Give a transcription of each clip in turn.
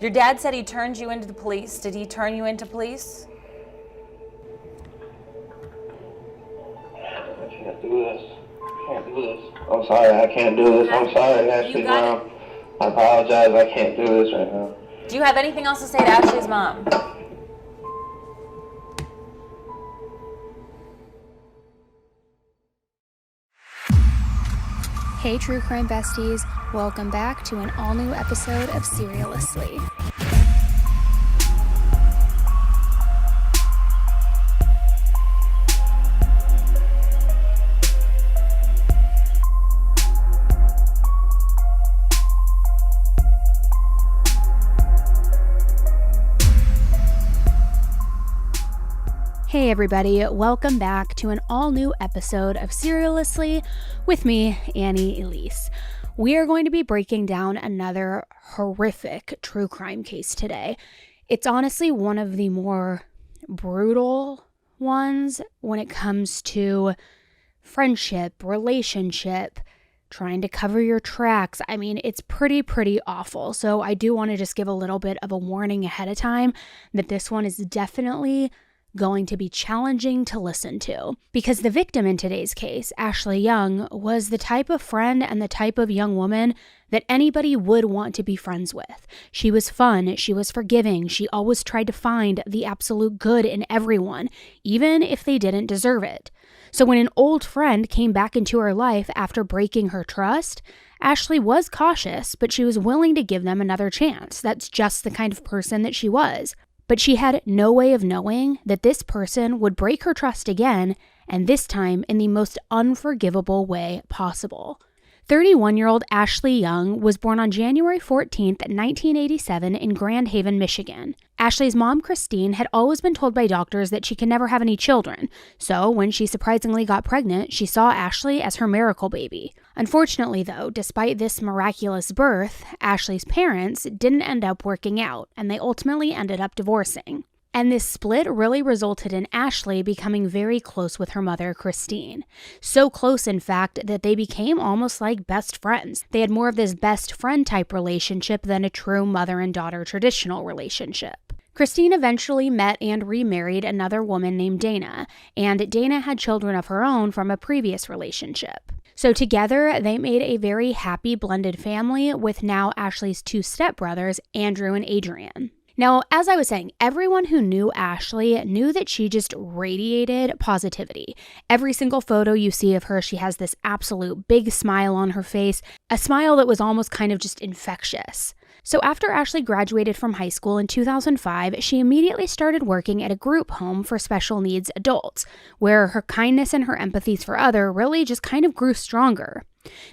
Your dad said he turned you into the police. Did he turn you into police? I can't do this. I can't do this. I'm sorry, I can't do this. I'm sorry, Ashley's mom. I apologize, I can't do this right now. Do you have anything else to say to Ashley's mom? Hey True Crime Besties, welcome back to an all-new episode of Seriously. Hey everybody, welcome back to an all-new episode of Seriously with me, Annie Elise. We are going to be breaking down another horrific true crime case today. It's honestly one of the more brutal ones when it comes to friendship, relationship, trying to cover your tracks. I mean, it's pretty awful. So I do want to just give a little bit of a warning ahead of time that this one is definitely going to be challenging to listen to, because the victim in today's case, Ashley Young, was the type of friend and the type of young woman that anybody would want to be friends with. She was fun, she was forgiving, she always tried to find the absolute good in everyone, even if they didn't deserve it. So when an old friend came back into her life after breaking her trust, Ashley was cautious, but she was willing to give them another chance. That's just the kind of person that she was. But she had no way of knowing that this person would break her trust again, and this time in the most unforgivable way possible. 31-year-old Ashley Young was born on January 14th, 1987 in Grand Haven, Michigan. Ashley's mom, Christine, had always been told by doctors that she could never have any children, so when she surprisingly got pregnant, she saw Ashley as her miracle baby. Unfortunately, though, despite this miraculous birth, Ashley's parents didn't end up working out, and they ultimately ended up divorcing. And this split really resulted in Ashley becoming very close with her mother, Christine. So close, in fact, that they became almost like best friends. They had more of this best friend type relationship than a true mother and daughter traditional relationship. Christine eventually met and remarried another woman named Dana, and Dana had children of her own from a previous relationship. So together, they made a very happy blended family with now Ashley's two stepbrothers, Andrew and Adrian. Now, as I was saying, everyone who knew Ashley knew that she just radiated positivity. Every single photo you see of her, she has this absolute big smile on her face, a smile that was almost kind of just infectious. So after Ashley graduated from high school in 2005, she immediately started working at a group home for special needs adults, where her kindness and her empathies for others really just kind of grew stronger.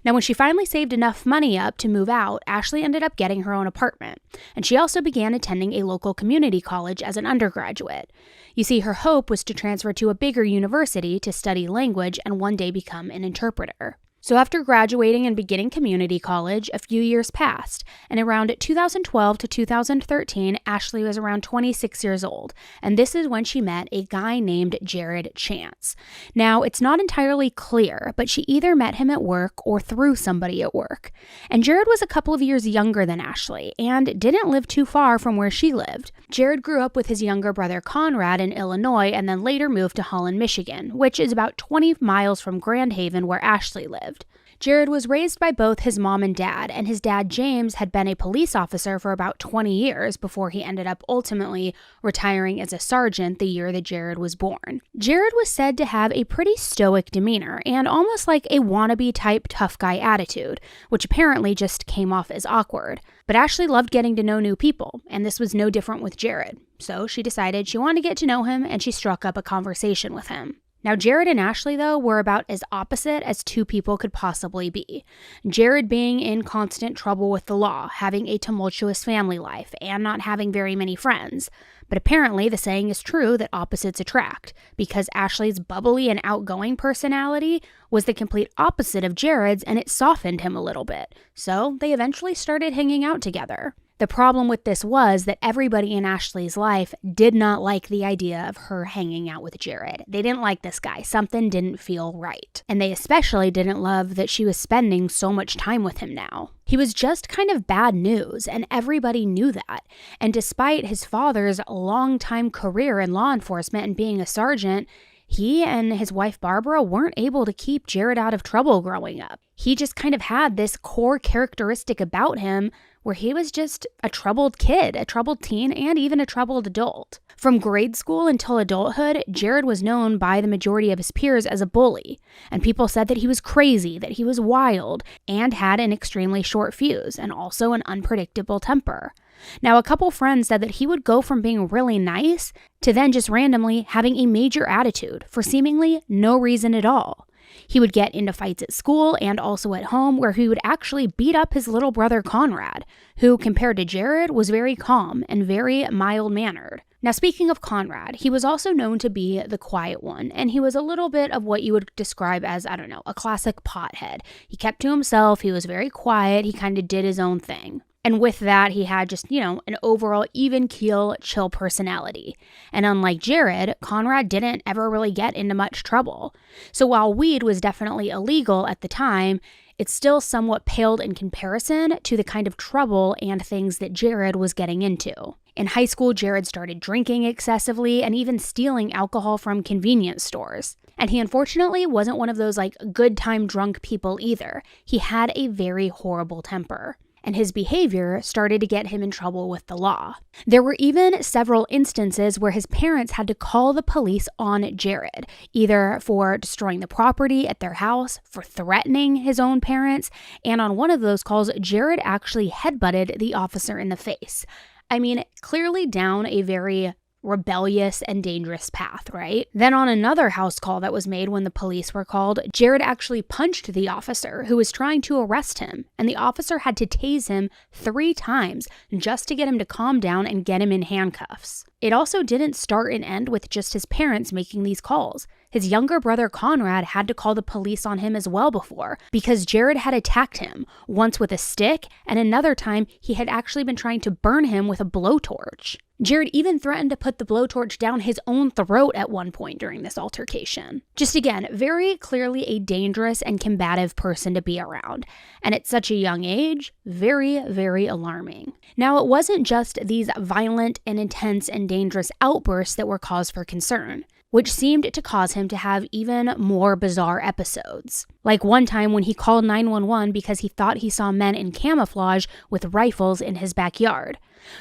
Now, when she finally saved enough money up to move out, Ashley ended up getting her own apartment, and she also began attending a local community college as an undergraduate. You see, her hope was to transfer to a bigger university to study language and one day become an interpreter. So after graduating and beginning community college, a few years passed, and around 2012 to 2013, Ashley was around 26 years old, and this is when she met a guy named Jared Chance. Now, it's not entirely clear, but she either met him at work or through somebody at work. And Jared was a couple of years younger than Ashley, and didn't live too far from where she lived. Jared grew up with his younger brother Conrad in Illinois, and then later moved to Holland, Michigan, which is about 20 miles from Grand Haven where Ashley lived. Jared was raised by both his mom and dad, and his dad, James, had been a police officer for about 20 years before he ended up ultimately retiring as a sergeant the year that Jared was born. Jared was said to have a pretty stoic demeanor and almost like a wannabe type tough guy attitude, which apparently just came off as awkward. But Ashley loved getting to know new people, and this was no different with Jared. So she decided she wanted to get to know him, and she struck up a conversation with him. Now, Jared and Ashley, though, were about as opposite as two people could possibly be. Jared being in constant trouble with the law, having a tumultuous family life, and not having very many friends. But apparently the saying is true that opposites attract, because Ashley's bubbly and outgoing personality was the complete opposite of Jared's, and it softened him a little bit. So they eventually started hanging out together. The problem with this was that everybody in Ashley's life did not like the idea of her hanging out with Jared. They didn't like this guy. Something didn't feel right. And they especially didn't love that she was spending so much time with him now. He was just kind of bad news, and everybody knew that. And despite his father's long-time career in law enforcement and being a sergeant, he and his wife Barbara weren't able to keep Jared out of trouble growing up. He just kind of had this core characteristic about him where he was just a troubled kid, a troubled teen, and even a troubled adult. From grade school until adulthood, Jared was known by the majority of his peers as a bully, and people said that he was crazy, that he was wild, and had an extremely short fuse, and also an unpredictable temper. Now, a couple friends said that he would go from being really nice to then just randomly having a major attitude for seemingly no reason at all. He would get into fights at school and also at home where he would actually beat up his little brother Conrad, who compared to Jared was very calm and very mild-mannered. Now, speaking of Conrad, he was also known to be the quiet one, and he was a little bit of what you would describe as, a classic pothead. He kept to himself, he was very quiet, he kind of did his own thing. And with that, he had just, an overall even keel, chill personality. And unlike Jared, Conrad didn't ever really get into much trouble. So while weed was definitely illegal at the time, it still somewhat paled in comparison to the kind of trouble and things that Jared was getting into. In high school, Jared started drinking excessively and even stealing alcohol from convenience stores. And he unfortunately wasn't one of those good time drunk people either. He had a very horrible temper, and his behavior started to get him in trouble with the law. There were even several instances where his parents had to call the police on Jared, either for destroying the property at their house, for threatening his own parents, and on one of those calls, Jared actually headbutted the officer in the face. Clearly down a very rebellious and dangerous path, right? Then on another house call that was made when the police were called, Jared actually punched the officer who was trying to arrest him, and the officer had to tase him 3 times just to get him to calm down and get him in handcuffs. It also didn't start and end with just his parents making these calls. His younger brother Conrad had to call the police on him as well before, because Jared had attacked him, once with a stick, and another time he had actually been trying to burn him with a blowtorch. Jared even threatened to put the blowtorch down his own throat at one point during this altercation. Just again, very clearly a dangerous and combative person to be around. And at such a young age, very, very alarming. Now, it wasn't just these violent and intense and dangerous outbursts that were cause for concern, which seemed to cause him to have even more bizarre episodes. Like one time when he called 911 because he thought he saw men in camouflage with rifles in his backyard.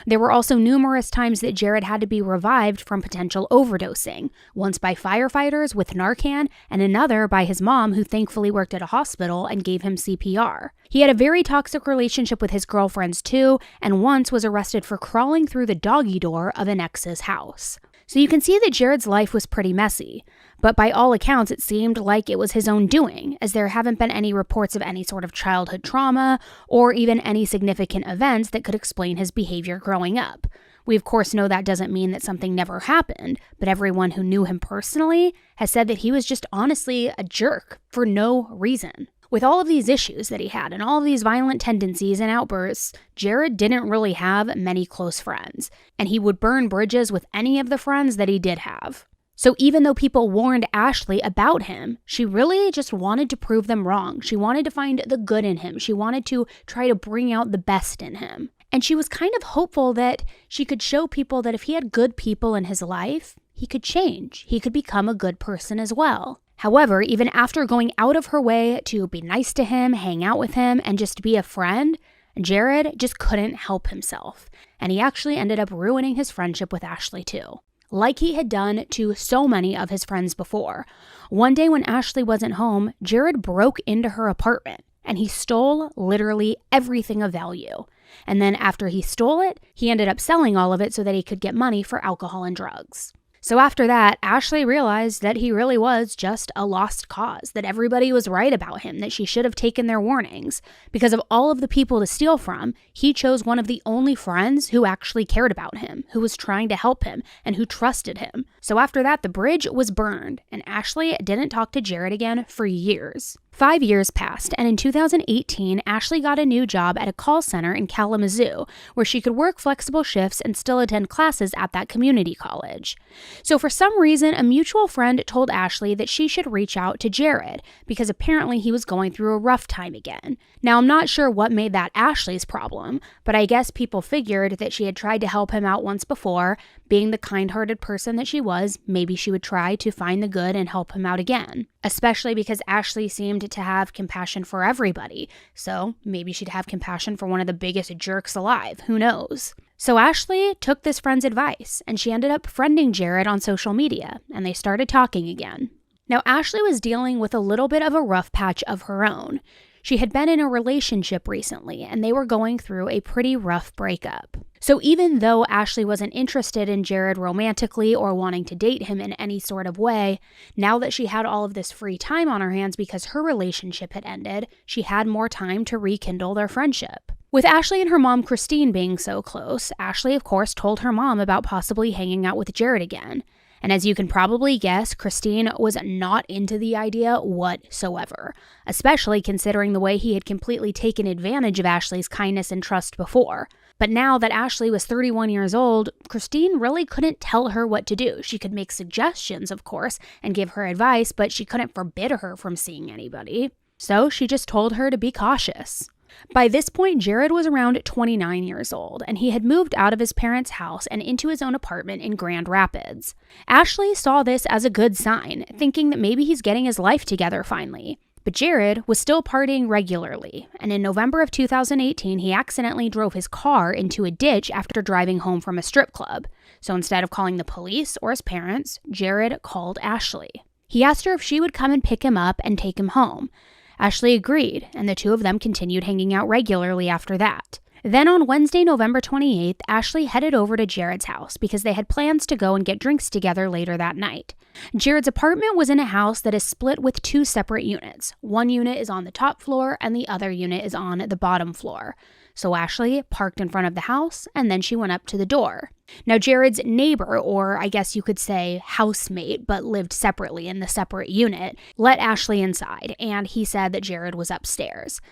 There were also numerous times that Jared had to be revived from potential overdosing, once by firefighters with Narcan, and another by his mom, who thankfully worked at a hospital and gave him CPR. He had a very toxic relationship with his girlfriends too, and once was arrested for crawling through the doggy door of an ex's house. So you can see that Jared's life was pretty messy, but by all accounts it seemed like it was his own doing, as there haven't been any reports of any sort of childhood trauma or even any significant events that could explain his behavior growing up. We of course know that doesn't mean that something never happened, but everyone who knew him personally has said that he was just honestly a jerk for no reason. With all of these issues that he had and all of these violent tendencies and outbursts, Jared didn't really have many close friends, and he would burn bridges with any of the friends that he did have. So even though people warned Ashley about him, she really just wanted to prove them wrong. She wanted to find the good in him. She wanted to try to bring out the best in him. And she was kind of hopeful that she could show people that if he had good people in his life, he could change. He could become a good person as well. However, even after going out of her way to be nice to him, hang out with him, and just be a friend, Jared just couldn't help himself. And he actually ended up ruining his friendship with Ashley too, like he had done to so many of his friends before. One day when Ashley wasn't home, Jared broke into her apartment, and he stole literally everything of value. And then after he stole it, he ended up selling all of it so that he could get money for alcohol and drugs. So after that, Ashley realized that he really was just a lost cause, that everybody was right about him, that she should have taken their warnings. Because of all of the people to steal from, he chose one of the only friends who actually cared about him, who was trying to help him, and who trusted him. So after that, the bridge was burned, and Ashley didn't talk to Jared again for years. 5 years passed, and in 2018, Ashley got a new job at a call center in Kalamazoo, where she could work flexible shifts and still attend classes at that community college. So for some reason, a mutual friend told Ashley that she should reach out to Jared, because apparently he was going through a rough time again. Now, I'm not sure what made that Ashley's problem, but I guess people figured that she had tried to help him out once before. Being the kind-hearted person that she was, maybe she would try to find the good and help him out again. Especially because Ashley seemed to have compassion for everybody, so maybe she'd have compassion for one of the biggest jerks alive, who knows? So Ashley took this friend's advice, and she ended up friending Jared on social media, and they started talking again. Now, Ashley was dealing with a little bit of a rough patch of her own. She had been in a relationship recently, and they were going through a pretty rough breakup. So even though Ashley wasn't interested in Jared romantically or wanting to date him in any sort of way, now that she had all of this free time on her hands because her relationship had ended, she had more time to rekindle their friendship. With Ashley and her mom, Christine, being so close, Ashley, of course, told her mom about possibly hanging out with Jared again. And as you can probably guess, Christine was not into the idea whatsoever, especially considering the way he had completely taken advantage of Ashley's kindness and trust before. But now that Ashley was 31 years old, Christine really couldn't tell her what to do. She could make suggestions, of course, and give her advice, but she couldn't forbid her from seeing anybody. So she just told her to be cautious. By this point, Jared was around 29 years old, and he had moved out of his parents' house and into his own apartment in Grand Rapids. Ashley saw this as a good sign, thinking that maybe he's getting his life together finally. But Jared was still partying regularly, and in November of 2018, he accidentally drove his car into a ditch after driving home from a strip club. So instead of calling the police or his parents, Jared called Ashley. He asked her if she would come and pick him up and take him home. Ashley agreed, and the two of them continued hanging out regularly after that. Then on Wednesday, November 28th, Ashley headed over to Jared's house because they had plans to go and get drinks together later that night. Jared's apartment was in a house that is split with 2 separate units. One unit is on the top floor and the other unit is on the bottom floor. So Ashley parked in front of the house and then she went up to the door. Now Jared's neighbor, or I guess you could say housemate, but lived separately in the separate unit, let Ashley inside, and he said that Jared was upstairs.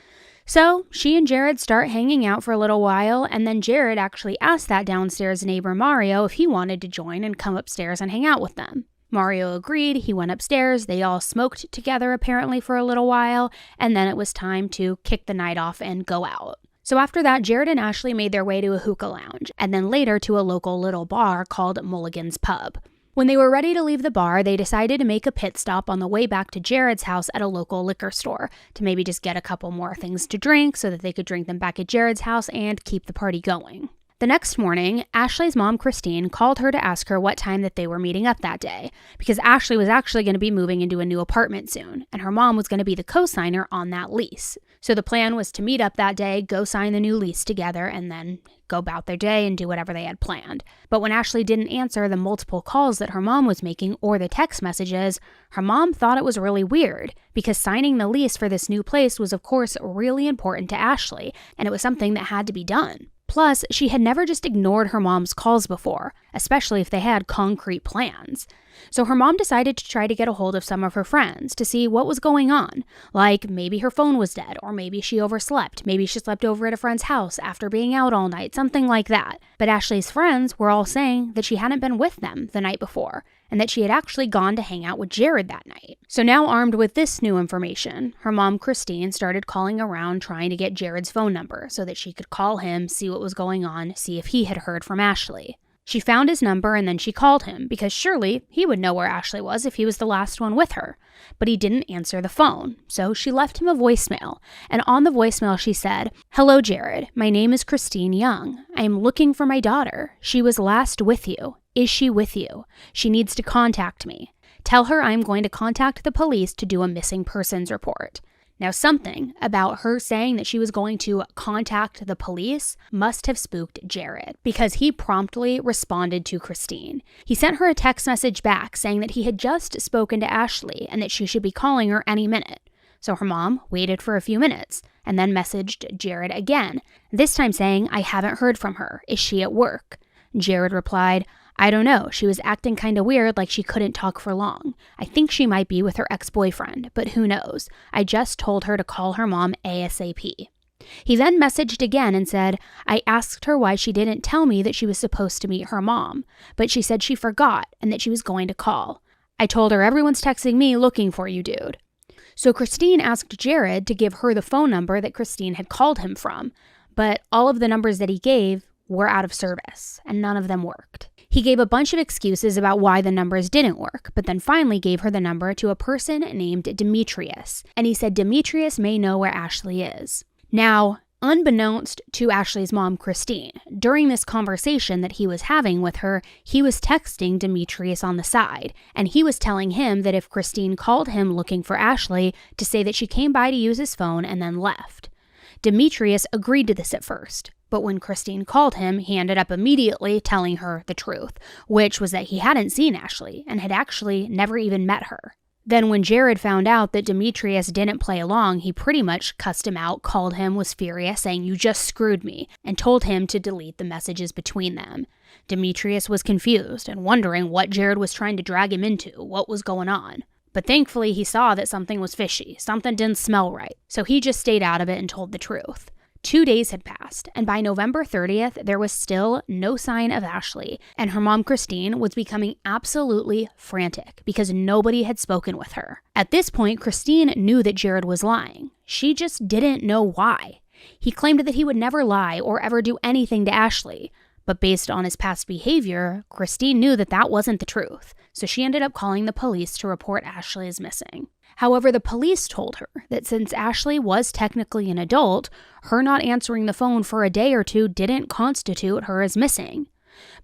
So she and Jared start hanging out for a little while, and then Jared actually asked that downstairs neighbor Mario if he wanted to join and come upstairs and hang out with them. Mario agreed, he went upstairs, they all smoked together apparently for a little while, and then it was time to kick the night off and go out. So after that, Jared and Ashley made their way to a hookah lounge, and then later to a local little bar called Mulligan's Pub. When they were ready to leave the bar, they decided to make a pit stop on the way back to Jared's house at a local liquor store to maybe just get a couple more things to drink so that they could drink them back at Jared's house and keep the party going. The next morning, Ashley's mom, Christine, called her to ask her what time that they were meeting up that day, because Ashley was actually going to be moving into a new apartment soon, and her mom was going to be the co-signer on that lease. So the plan was to meet up that day, go sign the new lease together, and then go about their day and do whatever they had planned. But when Ashley didn't answer the multiple calls that her mom was making or the text messages, her mom thought it was really weird, because signing the lease for this new place was of course really important to Ashley, and it was something that had to be done. Plus, she had never just ignored her mom's calls before, especially if they had concrete plans. So her mom decided to try to get a hold of some of her friends to see what was going on. Like, maybe her phone was dead, or maybe she overslept. Maybe she slept over at a friend's house after being out all night, something like that. But Ashley's friends were all saying that she hadn't been with them the night before, and that she had actually gone to hang out with Jared that night. So now armed with this new information, her mom, Christine, started calling around trying to get Jared's phone number so that she could call him, see what was going on, see if he had heard from Ashley. She found his number and then she called him because surely he would know where Ashley was if he was the last one with her. But he didn't answer the phone, so she left him a voicemail. And on the voicemail she said, "Hello Jared, my name is Christine Young. I am looking for my daughter. She was last with you. Is she with you? She needs to contact me. Tell her I'm going to contact the police to do a missing persons report." Now, something about her saying that she was going to contact the police must have spooked Jared, because he promptly responded to Christine. He sent her a text message back saying that he had just spoken to Ashley and that she should be calling her any minute. So her mom waited for a few minutes and then messaged Jared again, this time saying, "I haven't heard from her. Is she at work?" Jared replied, I don't know, she was acting kinda weird, like she couldn't talk for long. I think she might be with her ex-boyfriend, but who knows? I just told her to call her mom ASAP. He then messaged again and said, I asked her why she didn't tell me that she was supposed to meet her mom, but she said she forgot and that she was going to call. I told her everyone's texting me looking for you, dude. So Christine asked Jared to give her the phone number that Christine had called him from, but all of the numbers that he gave were out of service, and none of them worked. He gave a bunch of excuses about why the numbers didn't work, but then finally gave her the number to a person named Demetrius, and he said Demetrius may know where Ashley is. Now, unbeknownst to Ashley's mom, Christine, during this conversation that he was having with her, he was texting Demetrius on the side, and he was telling him that if Christine called him looking for Ashley, to say that she came by to use his phone and then left. Demetrius agreed to this at first, but when Christine called him, he ended up immediately telling her the truth, which was that he hadn't seen Ashley and had actually never even met her. Then when Jared found out that Demetrius didn't play along, he pretty much cussed him out, called him, was furious, saying, "You just screwed me," and told him to delete the messages between them. Demetrius was confused and wondering what Jared was trying to drag him into, what was going on. But thankfully, he saw that something was fishy, something didn't smell right, so he just stayed out of it and told the truth. 2 days had passed, and by November 30th, there was still no sign of Ashley, and her mom, Christine, was becoming absolutely frantic because nobody had spoken with her. At this point, Christine knew that Jared was lying. She just didn't know why. He claimed that he would never lie or ever do anything to Ashley, but based on his past behavior, Christine knew that that wasn't the truth, so she ended up calling the police to report Ashley as missing. However, the police told her that since Ashley was technically an adult, her not answering the phone for a day or two didn't constitute her as missing.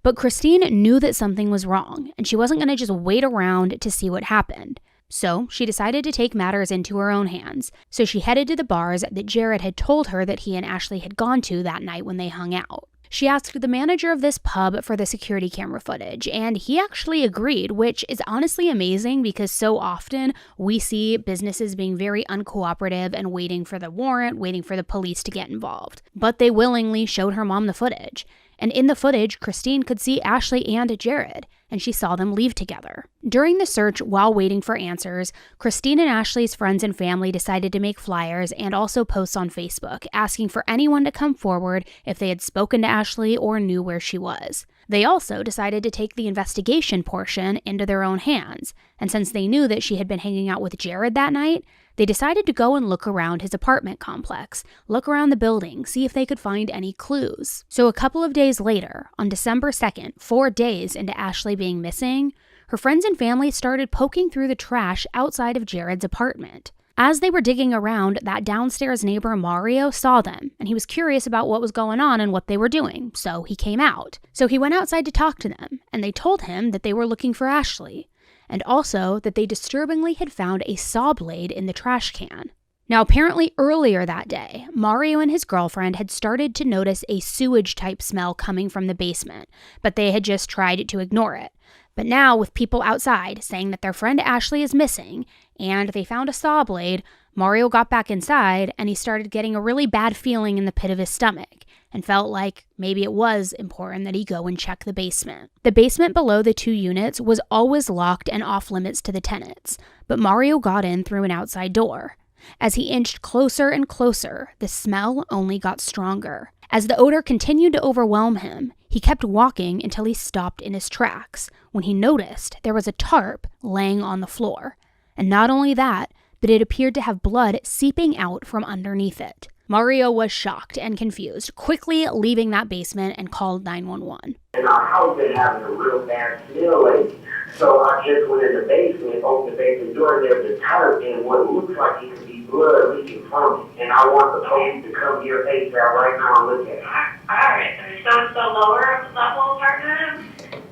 But Christine knew that something was wrong, and she wasn't going to just wait around to see what happened. So she decided to take matters into her own hands. So she headed to the bars that Jared had told her that he and Ashley had gone to that night when they hung out. She asked the manager of this pub for the security camera footage, and he actually agreed, which is honestly amazing because so often we see businesses being very uncooperative and waiting for the warrant, waiting for the police to get involved. But they willingly showed her mom the footage. And in the footage, Christine could see Ashley and Jared, and she saw them leave together. During the search, while waiting for answers, Christine and Ashley's friends and family decided to make flyers and also posts on Facebook, asking for anyone to come forward if they had spoken to Ashley or knew where she was. They also decided to take the investigation portion into their own hands, and since they knew that she had been hanging out with Jared that night, they decided to go and look around his apartment complex, look around the building, see if they could find any clues. So a couple of days later, on December 2nd, 4 days into Ashley being missing, her friends and family started poking through the trash outside of Jared's apartment. As they were digging around, that downstairs neighbor Mario saw them, and he was curious about what was going on and what they were doing, so he came out. So he went outside to talk to them, and they told him that they were looking for Ashley, and also that they disturbingly had found a saw blade in the trash can. Now, apparently earlier that day, Mario and his girlfriend had started to notice a sewage-type smell coming from the basement, but they had just tried to ignore it. But now, with people outside saying that their friend Ashley is missing, and they found a saw blade, Mario got back inside, and he started getting a really bad feeling in the pit of his stomach, and felt like maybe it was important that he go and check the basement. The basement below the 2 units was always locked and off limits to the tenants, but Mario got in through an outside door. As he inched closer and closer, the smell only got stronger. As the odor continued to overwhelm him, he kept walking until he stopped in his tracks, when he noticed there was a tarp laying on the floor. And not only that, but it appeared to have blood seeping out from underneath it. Mario was shocked and confused, quickly leaving that basement and called 911. And our house been having a real bad smell lately. So I just went in the basement, opened the basement door, and there was a tarp and what looks like it could be blood leaking from it. And I want the police to come here ASAP right now and look at it. Alright, so it's the lower level apartment?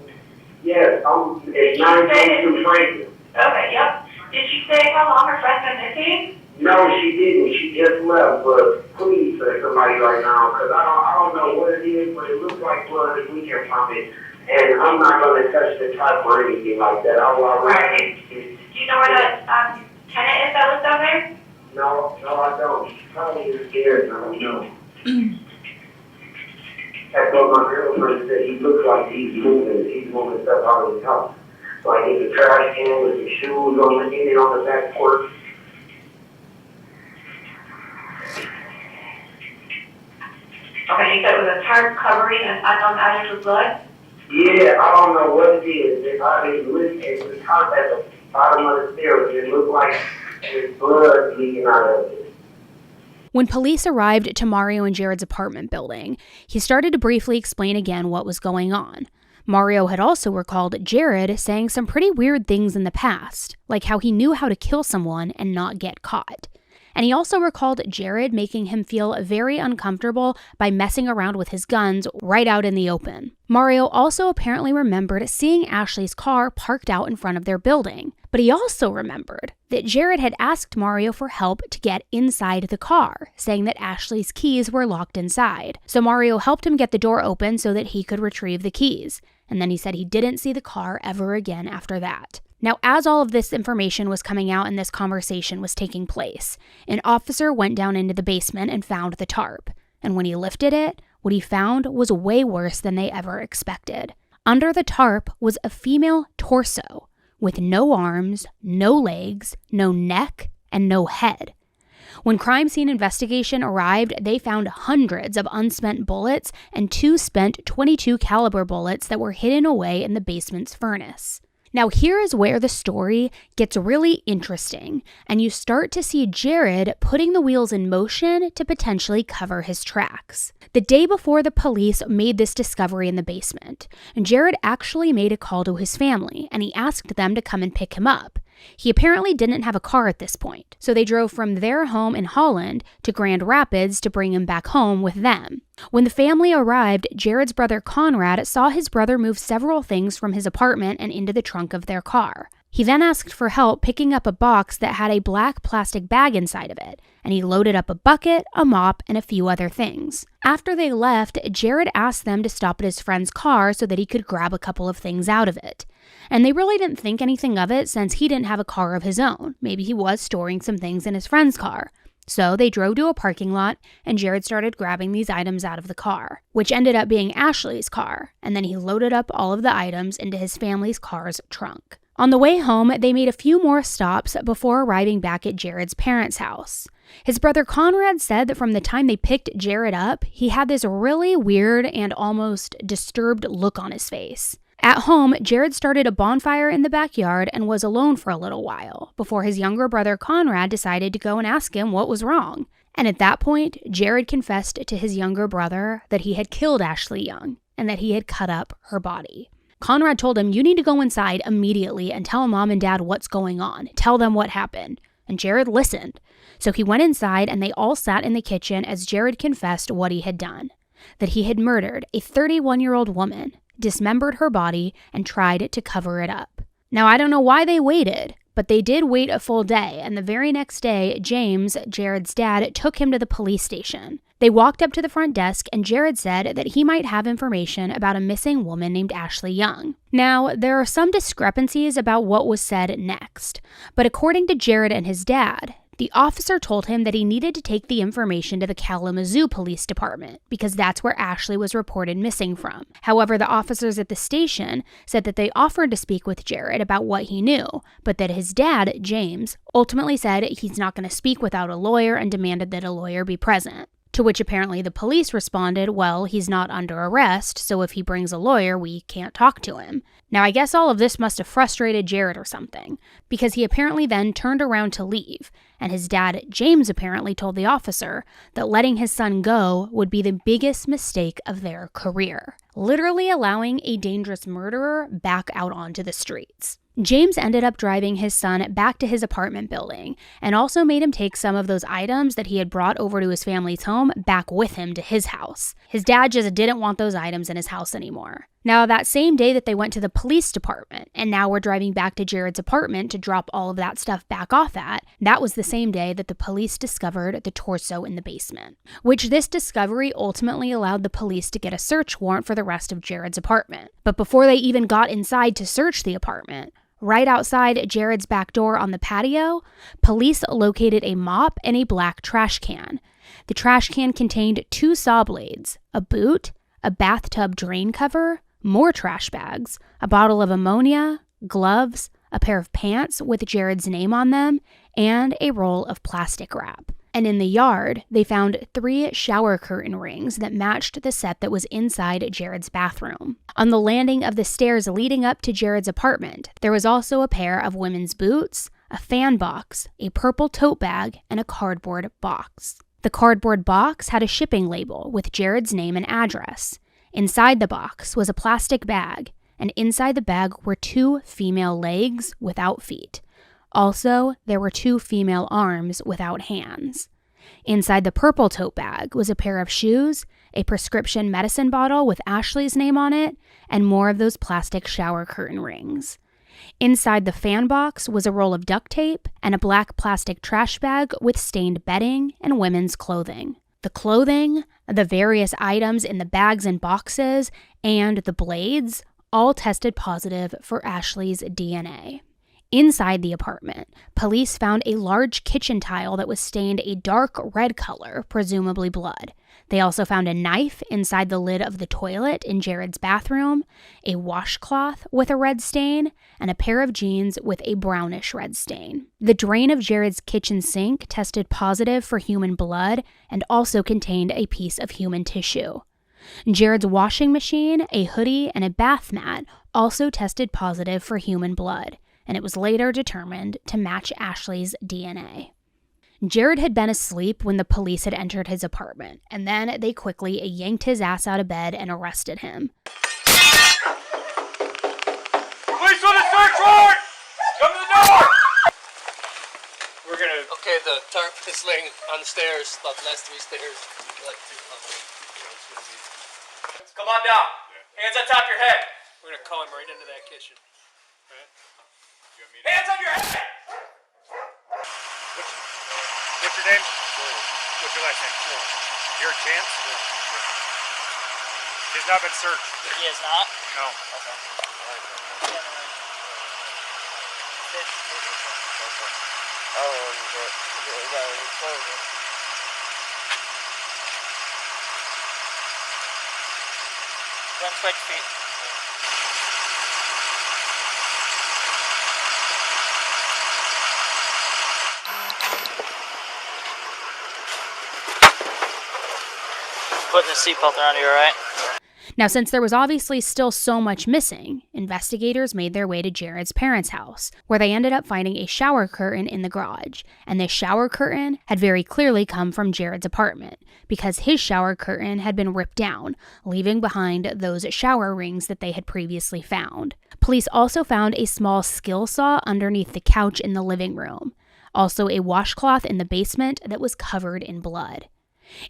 Yes, it's 922 Franklin. Okay, yep. Did she say how long her friend's been missing? No, she didn't. She just left. But please say somebody right now, because I don't know what it is, but it looks like blood if we can find it. And I'm not going to touch the type or anything like that. Right. Do you know where the tenant is that lives down there? No, I don't. She's probably scared. I don't know. That's what my girl footprint that he looks like he's moving stuff out of his house. Like there's a trash can with his shoes in it on the back porch. Okay, you said it was a tarp covering an unknown items with blood? Yeah, I don't know what it is. It's the tarp at the bottom of the stairs. It looks like there's blood leaking out of it. When police arrived to Mario and Jared's apartment building, he started to briefly explain again what was going on. Mario had also recalled Jared saying some pretty weird things in the past, like how he knew how to kill someone and not get caught. And he also recalled Jared making him feel very uncomfortable by messing around with his guns right out in the open. Mario also apparently remembered seeing Ashley's car parked out in front of their building, but he also remembered that Jared had asked Mario for help to get inside the car, saying that Ashley's keys were locked inside. So Mario helped him get the door open so that he could retrieve the keys, and then he said he didn't see the car ever again after that. Now, as all of this information was coming out and this conversation was taking place, an officer went down into the basement and found the tarp. And when he lifted it, what he found was way worse than they ever expected. Under the tarp was a female torso with no arms, no legs, no neck, and no head. When crime scene investigation arrived, they found hundreds of unspent bullets and 2 spent .22 caliber bullets that were hidden away in the basement's furnace. Now here is where the story gets really interesting, and you start to see Jared putting the wheels in motion to potentially cover his tracks. The day before the police made this discovery in the basement, Jared actually made a call to his family, and he asked them to come and pick him up. He apparently didn't have a car at this point, so they drove from their home in Holland to Grand Rapids to bring him back home with them. When the family arrived, Jared's brother Conrad saw his brother move several things from his apartment and into the trunk of their car. He then asked for help picking up a box that had a black plastic bag inside of it, and he loaded up a bucket, a mop, and a few other things. After they left, Jared asked them to stop at his friend's car so that he could grab a couple of things out of it. And they really didn't think anything of it since he didn't have a car of his own. Maybe he was storing some things in his friend's car. So they drove to a parking lot, and Jared started grabbing these items out of the car, which ended up being Ashley's car, and then he loaded up all of the items into his family's car's trunk. On the way home, they made a few more stops before arriving back at Jared's parents' house. His brother Conrad said that from the time they picked Jared up, he had this really weird and almost disturbed look on his face. At home, Jared started a bonfire in the backyard and was alone for a little while before his younger brother Conrad decided to go and ask him what was wrong. And at that point, Jared confessed to his younger brother that he had killed Ashley Young and that he had cut up her body. Conrad told him, "You need to go inside immediately and tell Mom and Dad what's going on. Tell them what happened." And Jared listened. So he went inside and they all sat in the kitchen as Jared confessed what he had done. That he had murdered a 31-year-old woman, dismembered her body, and tried to cover it up. Now, I don't know why they waited, but they did wait a full day, and the very next day, James, Jared's dad, took him to the police station. They walked up to the front desk, and Jared said that he might have information about a missing woman named Ashley Young. Now, there are some discrepancies about what was said next, but according to Jared and his dad, the officer told him that he needed to take the information to the Kalamazoo Police Department because that's where Ashley was reported missing from. However, the officers at the station said that they offered to speak with Jared about what he knew, but that his dad, James, ultimately said he's not going to speak without a lawyer and demanded that a lawyer be present. To which apparently the police responded, well, he's not under arrest, so if he brings a lawyer, we can't talk to him. Now, I guess all of this must have frustrated Jared or something, because he apparently then turned around to leave, and his dad, James, apparently told the officer that letting his son go would be the biggest mistake of their career, literally allowing a dangerous murderer back out onto the streets. James ended up driving his son back to his apartment building and also made him take some of those items that he had brought over to his family's home back with him to his house. His dad just didn't want those items in his house anymore. Now, that same day that they went to the police department and now we're driving back to Jared's apartment to drop all of that stuff back off at, that was the same day that the police discovered the torso in the basement, which this discovery ultimately allowed the police to get a search warrant for the rest of Jared's apartment. But before they even got inside to search the apartment, right outside Jared's back door on the patio, police located a mop and a black trash can. The trash can contained 2 saw blades, a boot, a bathtub drain cover, more trash bags, a bottle of ammonia, gloves, a pair of pants with Jared's name on them, and a roll of plastic wrap. And in the yard, they found 3 shower curtain rings that matched the set that was inside Jared's bathroom. On the landing of the stairs leading up to Jared's apartment, there was also a pair of women's boots, a fan box, a purple tote bag, and a cardboard box. The cardboard box had a shipping label with Jared's name and address. Inside the box was a plastic bag, and inside the bag were 2 female legs without feet. Also, there were 2 female arms without hands. Inside the purple tote bag was a pair of shoes, a prescription medicine bottle with Ashley's name on it, and more of those plastic shower curtain rings. Inside the fan box was a roll of duct tape and a black plastic trash bag with stained bedding and women's clothing. The clothing, the various items in the bags and boxes, and the blades all tested positive for Ashley's DNA. Inside the apartment, police found a large kitchen tile that was stained a dark red color, presumably blood. They also found a knife inside the lid of the toilet in Jared's bathroom, a washcloth with a red stain, and a pair of jeans with a brownish red stain. The drain of Jared's kitchen sink tested positive for human blood and also contained a piece of human tissue. Jared's washing machine, a hoodie, and a bath mat also tested positive for human blood, and it was later determined to match Ashley's DNA. Jared had been asleep when the police had entered his apartment, and then they quickly yanked his ass out of bed and arrested him. Police on the search warrant! Come to the door! We're gonna... Okay, the tarp is laying on the stairs, about the last 3 stairs. Come on down. Hands on top of your head. We're gonna call him right into that kitchen. Hands on your head! What's your name? What's your last name? Your Chance? He's not been searched. He is not? No. Run 20 feet. Putting the seatbelt around you, alright? Now, since there was obviously still so much missing, investigators made their way to Jared's parents' house, where they ended up finding a shower curtain in the garage. And this shower curtain had very clearly come from Jared's apartment, because his shower curtain had been ripped down, leaving behind those shower rings that they had previously found. Police also found a small skill saw underneath the couch in the living room, also a washcloth in the basement that was covered in blood.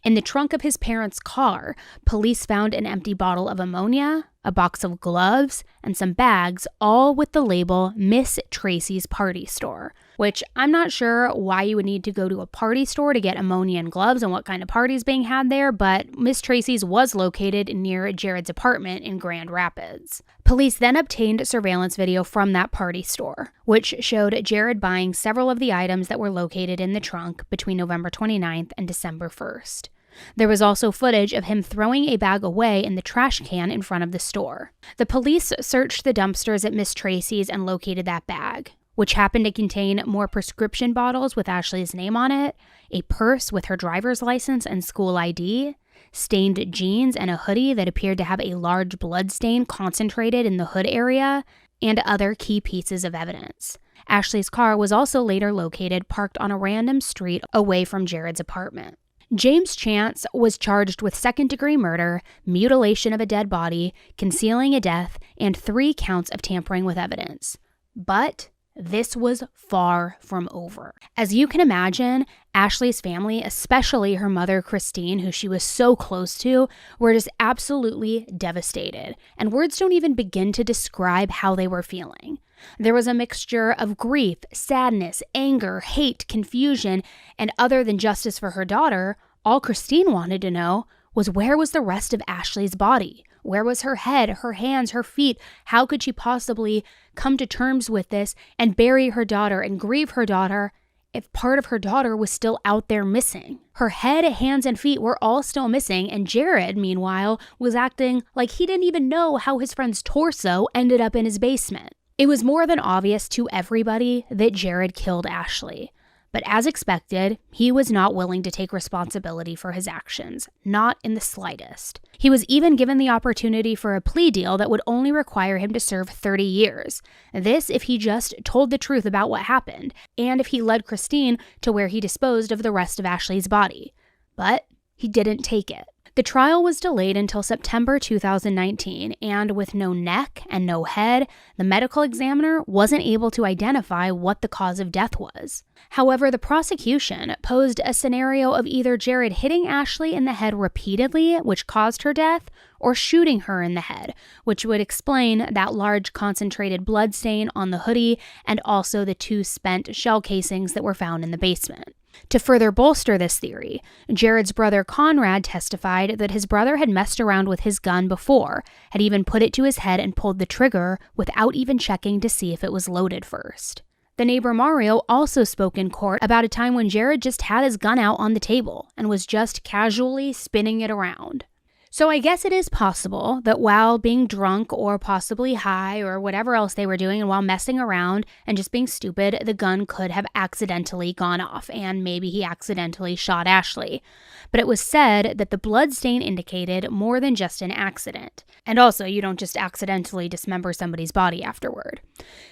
In the trunk of his parents' car, police found an empty bottle of ammonia, a box of gloves, and some bags, all with the label Miss Tracy's Party Store, which I'm not sure why you would need to go to a party store to get ammonia and gloves and what kind of parties being had there, but Miss Tracy's was located near Jared's apartment in Grand Rapids. Police then obtained surveillance video from that party store, which showed Jared buying several of the items that were located in the trunk between November 29th and December 1st. There was also footage of him throwing a bag away in the trash can in front of the store. The police searched the dumpsters at Miss Tracy's and located that bag, which happened to contain more prescription bottles with Ashley's name on it, a purse with her driver's license and school ID, stained jeans and a hoodie that appeared to have a large blood stain concentrated in the hood area, and other key pieces of evidence. Ashley's car was also later located parked on a random street away from Jared's apartment. James Chance was charged with second-degree murder, mutilation of a dead body, concealing a death, and 3 counts of tampering with evidence. But this was far from over. As you can imagine, Ashley's family, especially her mother, Christine, who she was so close to, were just absolutely devastated. And words don't even begin to describe how they were feeling. There was a mixture of grief, sadness, anger, hate, confusion, and other than justice for her daughter, all Christine wanted to know was where was the rest of Ashley's body? Where was her head, her hands, her feet? How could she possibly come to terms with this and bury her daughter and grieve her daughter if part of her daughter was still out there missing. Her head, hands, and feet were all still missing, and Jared, meanwhile, was acting like he didn't even know how his friend's torso ended up in his basement. It was more than obvious to everybody that Jared killed Ashley. But as expected, he was not willing to take responsibility for his actions, not in the slightest. He was even given the opportunity for a plea deal that would only require him to serve 30 years. This if he just told the truth about what happened, and if he led Christine to where he disposed of the rest of Ashley's body. But he didn't take it. The trial was delayed until September 2019, and with no neck and no head, the medical examiner wasn't able to identify what the cause of death was. However, the prosecution posed a scenario of either Jared hitting Ashley in the head repeatedly, which caused her death, or shooting her in the head, which would explain that large concentrated blood stain on the hoodie and also the 2 spent shell casings that were found in the basement. To further bolster this theory, Jared's brother Conrad testified that his brother had messed around with his gun before, had even put it to his head and pulled the trigger without even checking to see if it was loaded first. The neighbor Mario also spoke in court about a time when Jared just had his gun out on the table and was just casually spinning it around. So I guess it is possible that while being drunk or possibly high or whatever else they were doing and while messing around and just being stupid, the gun could have accidentally gone off and maybe he accidentally shot Ashley. But it was said that the bloodstain indicated more than just an accident. And also, you don't just accidentally dismember somebody's body afterward.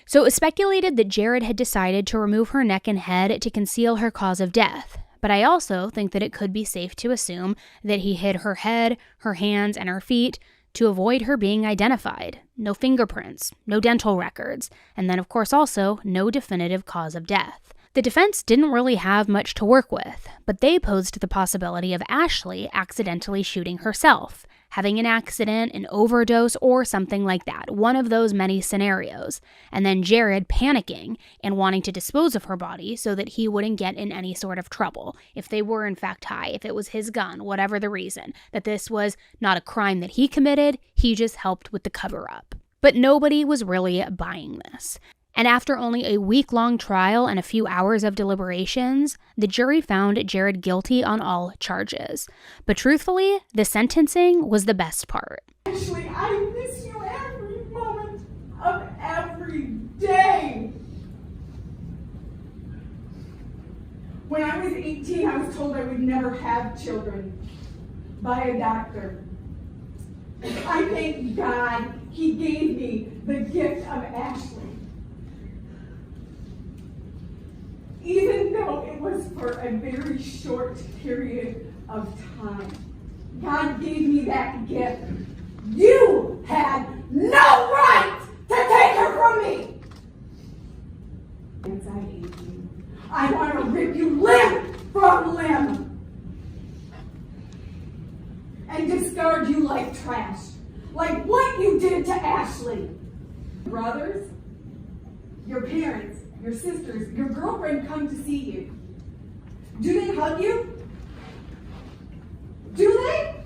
So it was speculated that Jared had decided to remove her neck and head to conceal her cause of death. But I also think that it could be safe to assume that he hid her head, her hands, and her feet to avoid her being identified. No fingerprints, no dental records, and then of course also no definitive cause of death. The defense didn't really have much to work with, but they posed the possibility of Ashley accidentally shooting herself, having an accident, an overdose, or something like that, one of those many scenarios, and then Jared panicking and wanting to dispose of her body so that he wouldn't get in any sort of trouble, if they were in fact high, if it was his gun, whatever the reason, that this was not a crime that he committed, he just helped with the cover-up. But nobody was really buying this. And after only a week-long trial and a few hours of deliberations, the jury found Jared guilty on all charges. But truthfully, the sentencing was the best part. Ashley, I miss you every moment of every day. When I was 18, I was told I would never have children by a doctor. I thank God he gave me the gift of Ashley. Even though it was for a very short period of time. God gave me that gift. You had no right to take her from me! I hate you. I want to rip you limb from limb. And discard you like trash. Like what you did to Ashley. Brothers, your parents, your sisters, your girlfriend come to see you. Do they hug you? Do they?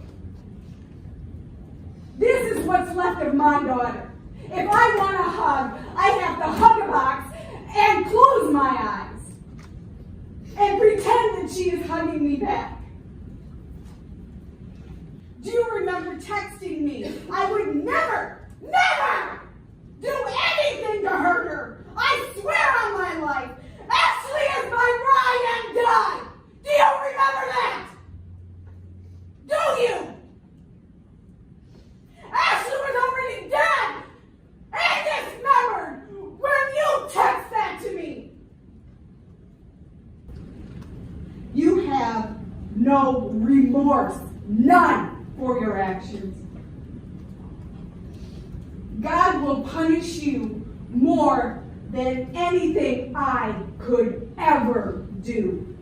This is what's left of my daughter. If I want a hug, I have to hug a box and close my eyes and pretend that she is hugging me back. Do you remember texting me? I would never do anything to hurt her. I swear on my life, Ashley is my ride and die. Do you remember that? Do you? Ashley was already dead and dismembered when you text that to me. You have no remorse, none, for your actions. God will punish you more than anything I could ever do.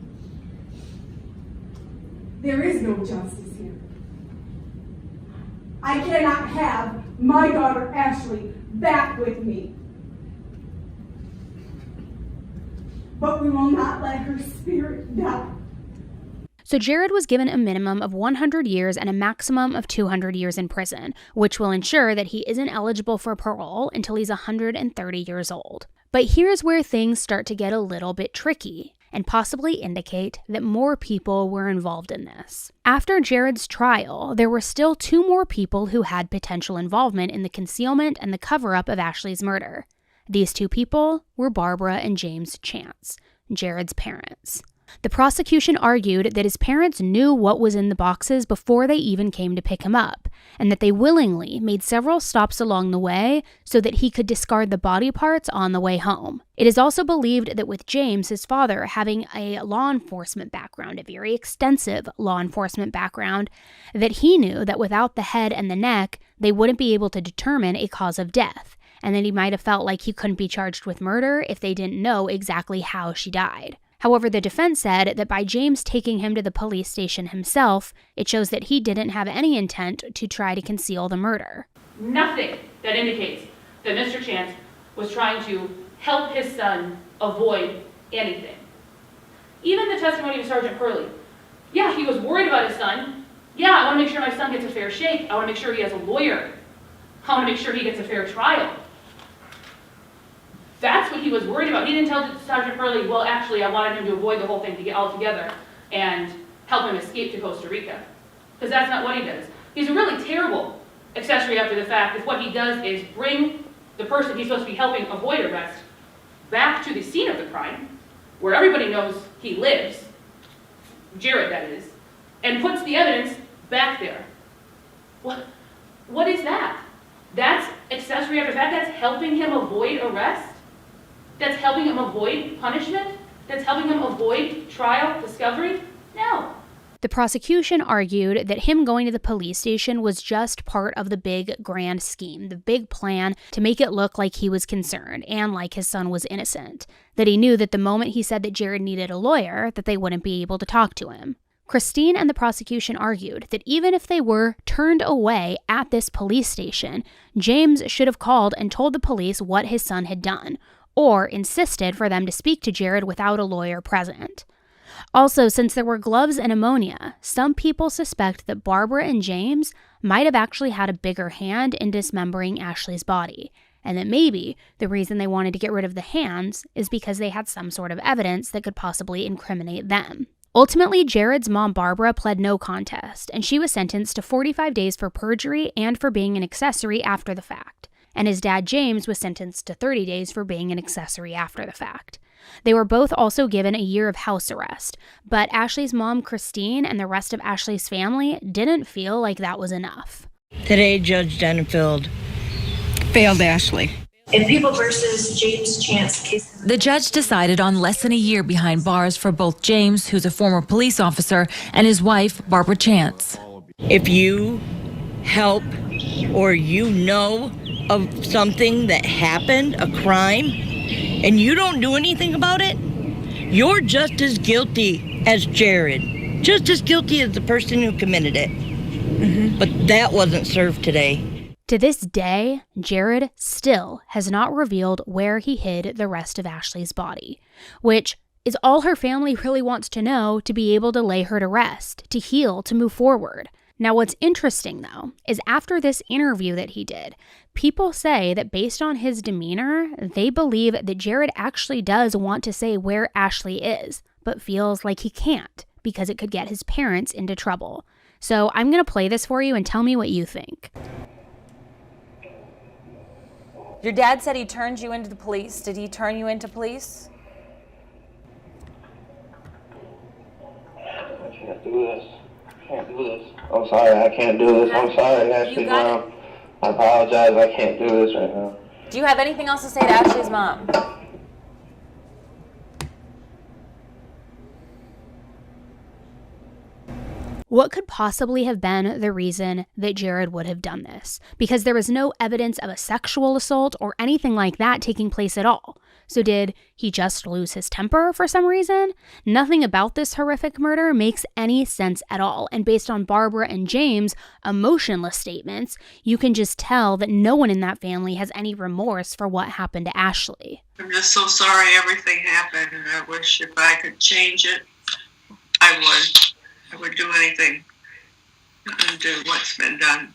There is no justice here. I cannot have my daughter Ashley back with me. But we will not let her spirit die. So Jared was given a minimum of 100 years and a maximum of 200 years in prison, which will ensure that he isn't eligible for parole until he's 130 years old. But here's where things start to get a little bit tricky. and possibly indicate that more people were involved in this. After Jared's trial, there were still 2 more people who had potential involvement in the concealment and the cover-up of Ashley's murder. These 2 people were Barbara and James Chance, Jared's parents. The prosecution argued that his parents knew what was in the boxes before they even came to pick him up, and that they willingly made several stops along the way so that he could discard the body parts on the way home. It is also believed that with James, his father, having a law enforcement background, a very extensive law enforcement background, that he knew that without the head and the neck, they wouldn't be able to determine a cause of death, and that he might have felt like he couldn't be charged with murder if they didn't know exactly how she died. However, the defense said that by James taking him to the police station himself, it shows that he didn't have any intent to try to conceal the murder. Nothing that indicates that Mr. Chance was trying to help his son avoid anything. Even the testimony of Sergeant Purley. Yeah, he was worried about his son. Yeah, I want to make sure my son gets a fair shake. I want to make sure he has a lawyer. I want to make sure he gets a fair trial. That's what he was worried about. He didn't tell Sergeant Purley, well, actually, I wanted him to avoid the whole thing to get all together and help him escape to Costa Rica. Because that's not what he does. He's a really terrible accessory after the fact if what he does is bring the person he's supposed to be helping avoid arrest back to the scene of the crime, where everybody knows he lives, Jared that is, and puts the evidence back there. What is that? That's accessory after the fact? That's helping him avoid arrest? That's helping him avoid punishment? That's helping him avoid trial, discovery? No. The prosecution argued that him going to the police station was just part of the big grand scheme, the big plan to make it look like he was concerned and like his son was innocent, that he knew that the moment he said that Jared needed a lawyer, that they wouldn't be able to talk to him. Christine and the prosecution argued that even if they were turned away at this police station, James should have called and told the police what his son had done, or insisted for them to speak to Jared without a lawyer present. Also, since there were gloves and ammonia, some people suspect that Barbara and James might have actually had a bigger hand in dismembering Ashley's body, and that maybe the reason they wanted to get rid of the hands is because they had some sort of evidence that could possibly incriminate them. Ultimately, Jared's mom, Barbara, pled no contest, and she was sentenced to 45 days for perjury and for being an accessory after the fact. And his dad, James, was sentenced to 30 days for being an accessory after the fact. They were both also given a year of house arrest, but Ashley's mom, Christine, and the rest of Ashley's family didn't feel like that was enough. Today, Judge Denfield failed Ashley. In People versus James Chance case, the judge decided on less than a year behind bars for both James, who's a former police officer, and his wife, Barbara Chance. If you help or you know of something that happened, a crime, and you don't do anything about it, you're just as guilty as Jared. Just as guilty as the person who committed it. Mm-hmm. But that wasn't served today. To this day, Jared still has not revealed where he hid the rest of Ashley's body, which is all her family really wants to know to be able to lay her to rest, to heal, to move forward. Now, what's interesting, though, is after this interview that he did, people say that based on his demeanor, they believe that Jared actually does want to say where Ashley is, but feels like he can't because it could get his parents into trouble. So I'm going to play this for you and tell me what you think. Your dad said he turned you into the police. Did he turn you into police? I can't do this. I can't do this. I'm sorry, I can't do this. I'm sorry, Ashley's mom. I apologize, I can't do this right now. Do you have anything else to say to Ashley's mom? What could possibly have been the reason that Jared would have done this? Because there was no evidence of a sexual assault or anything like that taking place at all. So did he just lose his temper for some reason? Nothing about this horrific murder makes any sense at all. And based on Barbara and James' emotionless statements, you can just tell that no one in that family has any remorse for what happened to Ashley. I'm just so sorry everything happened, and I wish if I could change it, I would. I would do anything and do what's been done.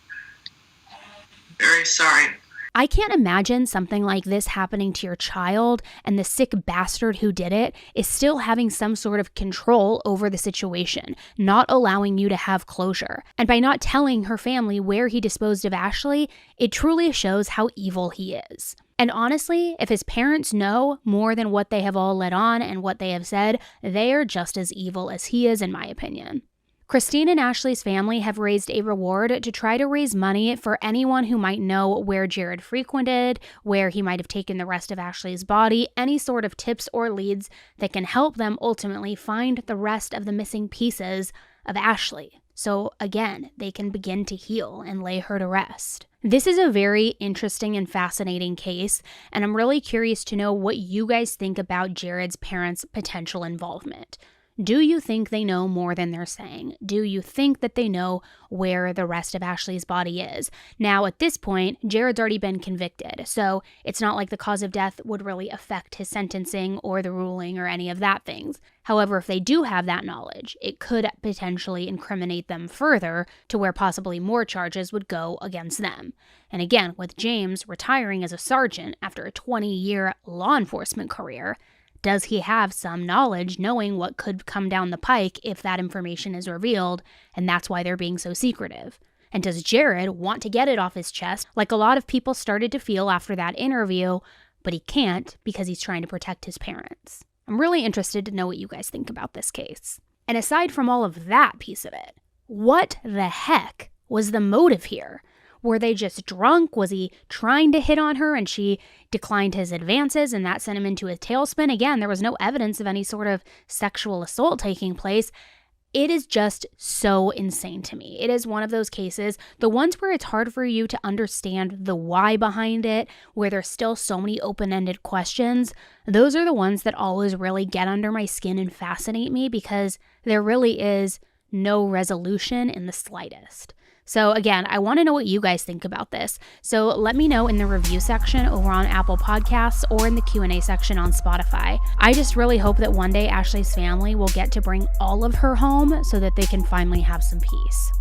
Very sorry. I can't imagine something like this happening to your child and the sick bastard who did it is still having some sort of control over the situation, not allowing you to have closure. And by not telling her family where he disposed of Ashley, it truly shows how evil he is. And honestly, if his parents know more than what they have all let on and what they have said, they are just as evil as he is, in my opinion. Christine and Ashley's family have raised a reward to try to raise money for anyone who might know where Jared frequented, where he might have taken the rest of Ashley's body, any sort of tips or leads that can help them ultimately find the rest of the missing pieces of Ashley. So again, they can begin to heal and lay her to rest. This is a very interesting and fascinating case, and I'm really curious to know what you guys think about Jared's parents' potential involvement. Do you think they know more than they're saying? Do you think that they know where the rest of Ashley's body is? Now, at this point, Jared's already been convicted, so it's not like the cause of death would really affect his sentencing or the ruling or any of that things. However, if they do have that knowledge, it could potentially incriminate them further to where possibly more charges would go against them. And again, with James retiring as a sergeant after a 20-year law enforcement career, does he have some knowledge knowing what could come down the pike if that information is revealed, and that's why they're being so secretive? And does Jared want to get it off his chest like a lot of people started to feel after that interview, but he can't because he's trying to protect his parents? I'm really interested to know what you guys think about this case. And aside from all of that piece of it, what the heck was the motive here? Were they just drunk? Was he trying to hit on her and she declined his advances and that sent him into a tailspin? Again, there was no evidence of any sort of sexual assault taking place. It is just so insane to me. It is one of those cases, the ones where it's hard for you to understand the why behind it, where there's still so many open-ended questions. Those are the ones that always really get under my skin and fascinate me because there really is no resolution in the slightest. So again, I want to know what you guys think about this. So let me know in the review section over on Apple Podcasts or in the Q&A section on Spotify. I just really hope that one day Ashley's family will get to bring all of her home so that they can finally have some peace.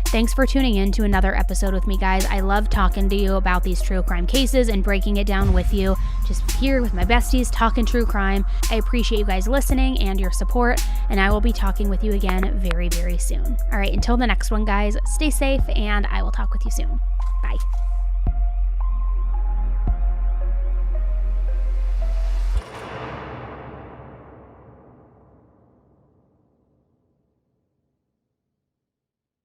Thanks for tuning in to another episode with me, guys. I love talking to you about these true crime cases and breaking it down with you. Just here with my besties talking true crime. I appreciate you guys listening and your support, and I will be talking with you again very, very soon. All right, until the next one, guys, stay safe, and I will talk with you soon. Bye.